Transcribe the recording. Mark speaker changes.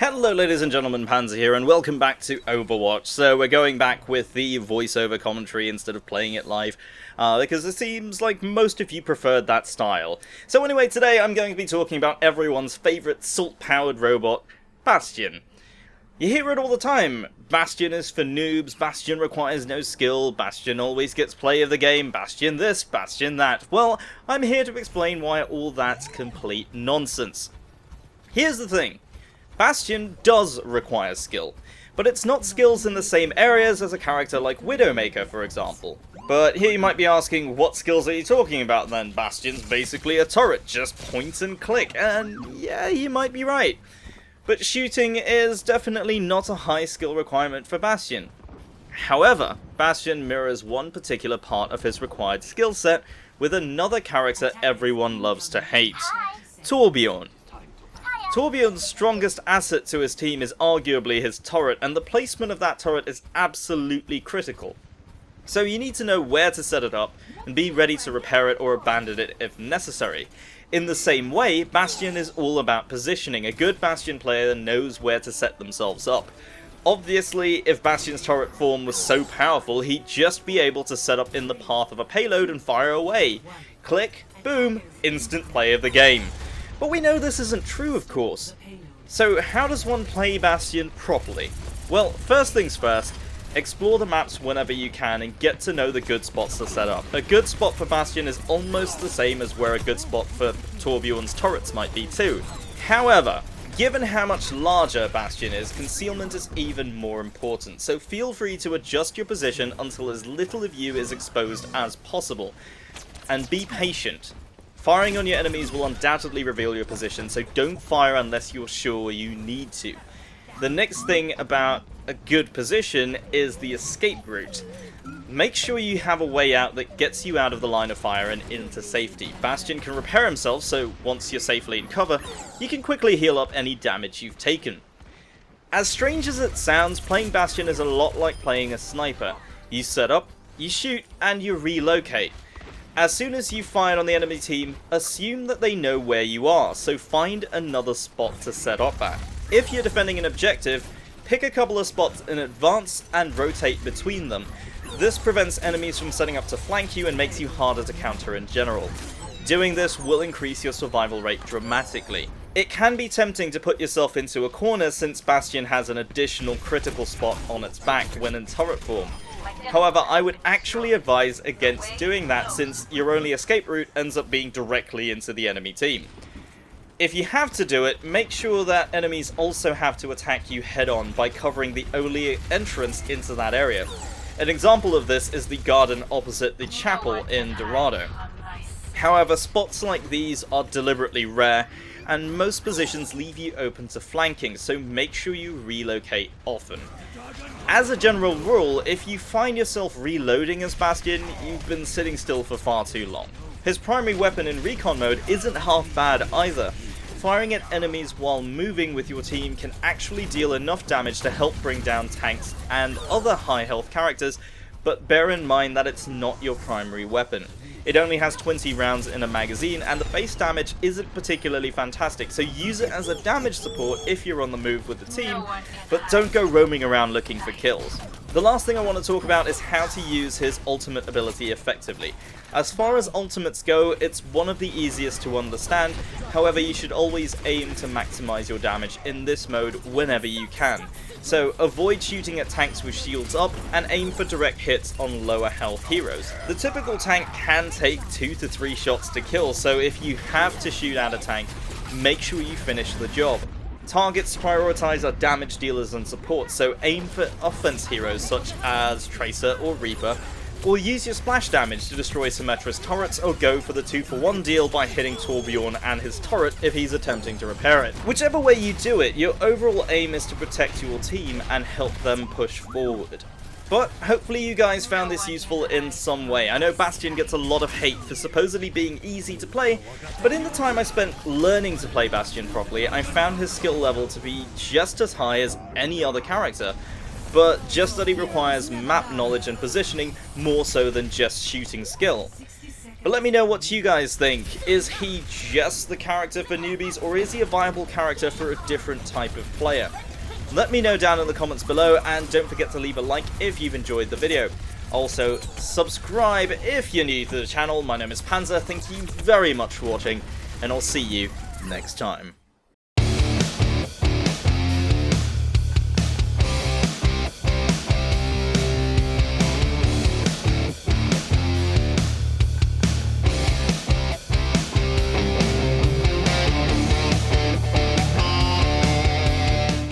Speaker 1: Hello ladies and gentlemen, Panzer here, and welcome back to Overwatch. So we're going back with the voiceover commentary instead of playing it live, because it seems like most of you preferred that style. So anyway, today I'm going to be talking about everyone's favourite salt-powered robot, Bastion. You hear it all the time. Bastion is for noobs, Bastion requires no skill, Bastion always gets play of the game, Bastion this, Bastion that. Well, I'm here to explain why all that's complete nonsense. Here's the thing. Bastion does require skill, but it's not skills in the same areas as a character like Widowmaker, for example. But here you might be asking, what skills are you talking about then? Bastion's basically a turret, just point and click, and yeah, you might be right. But shooting is definitely not a high skill requirement for Bastion. However, Bastion mirrors one particular part of his required skill set with another character everyone loves to hate, Torbjorn. Torbjorn's strongest asset to his team is arguably his turret, and the placement of that turret is absolutely critical. So you need to know where to set it up, and be ready to repair it or abandon it if necessary. In the same way, Bastion is all about positioning. A good Bastion player knows where to set themselves up. Obviously, if Bastion's turret form was so powerful, he'd just be able to set up in the path of a payload and fire away. Click, boom, instant play of the game. But we know this isn't true, of course. So how does one play Bastion properly? Well, first things first, explore the maps whenever you can and get to know the good spots to set up. A good spot for Bastion is almost the same as where a good spot for Torbjorn's turrets might be too. However, given how much larger Bastion is, concealment is even more important, so feel free to adjust your position until as little of you is exposed as possible. And be patient. Firing on your enemies will undoubtedly reveal your position, so don't fire unless you're sure you need to. The next thing about a good position is the escape route. Make sure you have a way out that gets you out of the line of fire and into safety. Bastion can repair himself, so once you're safely in cover, you can quickly heal up any damage you've taken. As strange as it sounds, playing Bastion is a lot like playing a sniper. You set up, you shoot, and you relocate. As soon as you fire on the enemy team, assume that they know where you are, so find another spot to set up at. If you're defending an objective, pick a couple of spots in advance and rotate between them. This prevents enemies from setting up to flank you and makes you harder to counter in general. Doing this will increase your survival rate dramatically. It can be tempting to put yourself into a corner since Bastion has an additional critical spot on its back when in turret form. However, I would actually advise against doing that since your only escape route ends up being directly into the enemy team. If you have to do it, make sure that enemies also have to attack you head-on by covering the only entrance into that area. An example of this is the garden opposite the chapel in Dorado. However, spots like these are deliberately rare, and most positions leave you open to flanking, so make sure you relocate often. As a general rule, if you find yourself reloading as Bastion, you've been sitting still for far too long. His primary weapon in recon mode isn't half bad either. Firing at enemies while moving with your team can actually deal enough damage to help bring down tanks and other high health characters, but bear in mind that it's not your primary weapon. It only has 20 rounds in a magazine, and the base damage isn't particularly fantastic, so use it as a damage support if you're on the move with the team, but don't go roaming around looking for kills. The last thing I want to talk about is how to use his ultimate ability effectively. As far as ultimates go, it's one of the easiest to understand, however you should always aim to maximize your damage in this mode whenever you can. So avoid shooting at tanks with shields up and aim for direct hits on lower health heroes. The typical tank can take 2 to 3 shots to kill, so if you have to shoot at a tank, make sure you finish the job. Targets to prioritize are damage dealers and support, so aim for offense heroes such as Tracer or Reaper, or use your splash damage to destroy Symmetra's turrets, or go for the 2-for-1 deal by hitting Torbjorn and his turret if he's attempting to repair it. Whichever way you do it, your overall aim is to protect your team and help them push forward. But hopefully you guys found this useful in some way. I know Bastion gets a lot of hate for supposedly being easy to play, but in the time I spent learning to play Bastion properly, I found his skill level to be just as high as any other character, but just that he requires map knowledge and positioning more so than just shooting skill. But let me know what you guys think. Is he just the character for newbies, or is he a viable character for a different type of player? Let me know down in the comments below, and don't forget to leave a like if you've enjoyed the video. Also, subscribe if you're new to the channel. My name is Panzer, thank you very much for watching, and I'll see you next time.